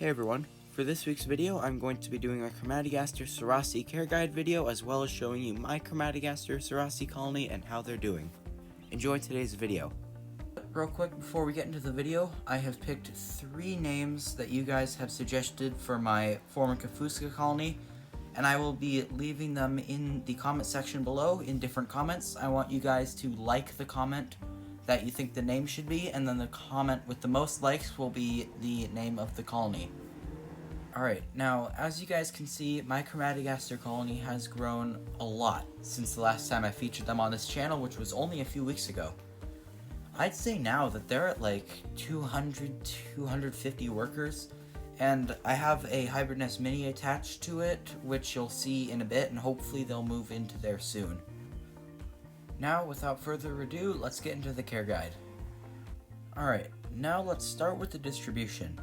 Hey everyone, for this week's video I'm going to be doing a Crematogaster Sarasi care guide video as well as showing you my Crematogaster Sarasi colony and how they're doing. Enjoy today's video. Real quick before we get into the video, I have picked 3 names that you guys have suggested for my former Kafuska colony, and I will be leaving them in the comment section below in different comments. I want you guys to like the comment that you think the name should be, and then the comment with the most likes will be the name of the colony. Alright, now as you guys can see, my Crematogaster colony has grown a lot since the last time I featured them on this channel, which was only a few weeks ago. I'd say now that they're at like 200-250 workers, and I have a hybrid nest mini attached to it, which you'll see in a bit, and hopefully they'll move into there soon. Now, without further ado, let's get into the care guide. Alright, now let's start with the distribution.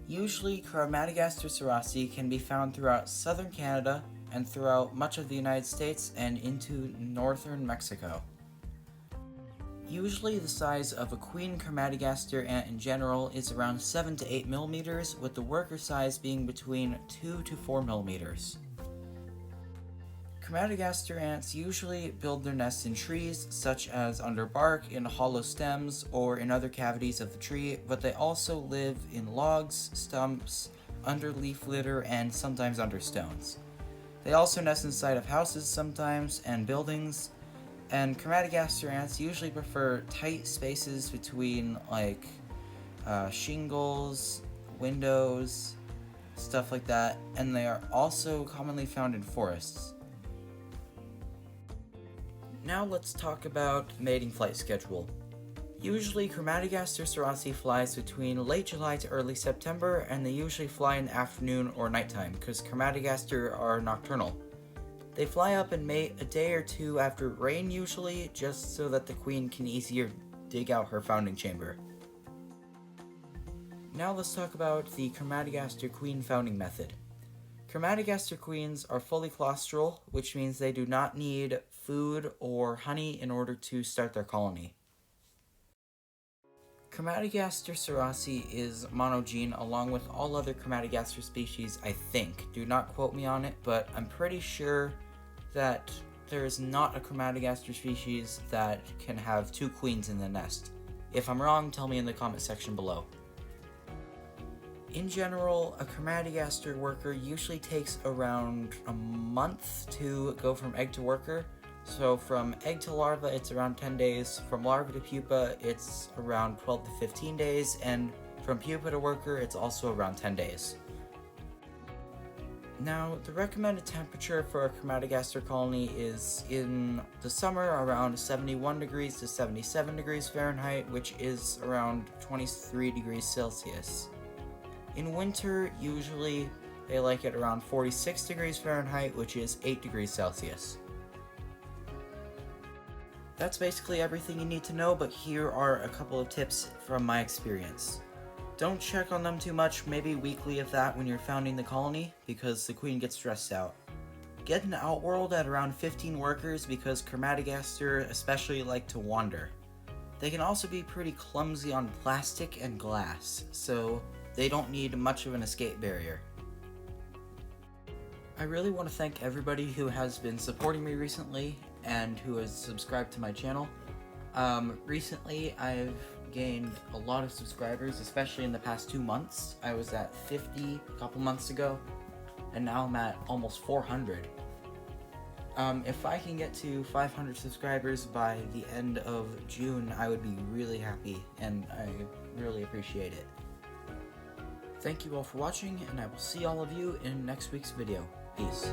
Usually, Crematogaster sarasi can be found throughout southern Canada and throughout much of the United States and into northern Mexico. Usually the size of a queen Crematogaster ant in general is around 7 to 8 millimeters, with the worker size being between 2 to 4 millimeters. Crematogaster ants usually build their nests in trees, such as under bark, in hollow stems, or in other cavities of the tree, but they also live in logs, stumps, under leaf litter, and sometimes under stones. They also nest inside of houses sometimes, and buildings, and Crematogaster ants usually prefer tight spaces between, like, shingles, windows, stuff like that, and they are also commonly found in forests. Now let's talk about mating flight schedule. Usually Crematogaster sarasi flies between late July to early September, and they usually fly in the afternoon or nighttime because Crematogaster are nocturnal. They fly up and mate a day or two after rain usually, just so that the queen can easier dig out her founding chamber. Now let's talk about the Crematogaster queen founding method. Crematogaster queens are fully claustral, which means they do not need food or honey in order to start their colony. Crematogaster sarasi is monogene along with all other Crematogaster species, I think. Do not quote me on it, but I'm pretty sure that there is not a Crematogaster species that can have 2 queens in the nest. If I'm wrong, tell me in the comment section below. In general, a Crematogaster worker usually takes around a month to go from egg to worker. So from egg to larva, it's around 10 days. From larva to pupa, it's around 12 to 15 days. And from pupa to worker, it's also around 10 days. Now, the recommended temperature for a Crematogaster colony is in the summer around 71 degrees to 77 degrees Fahrenheit, which is around 23 degrees Celsius. In winter, usually they like it around 46 degrees Fahrenheit, which is 8 degrees Celsius. That's basically everything you need to know, but here are a couple of tips from my experience. Don't check on them too much, maybe weekly if that, when you're founding the colony, because the queen gets stressed out. Get an outworld at around 15 workers because Crematogaster especially like to wander. They can also be pretty clumsy on plastic and glass, so they don't need much of an escape barrier. I really want to thank everybody who has been supporting me recently and who has subscribed to my channel. Recently I've gained a lot of subscribers, especially in the past 2 months. I was at 50 a couple months ago, and now I'm at almost 400. If I can get to 500 subscribers by the end of June, I would be really happy, and I really appreciate it. Thank you all for watching, and I will see all of you in next week's video. Peace.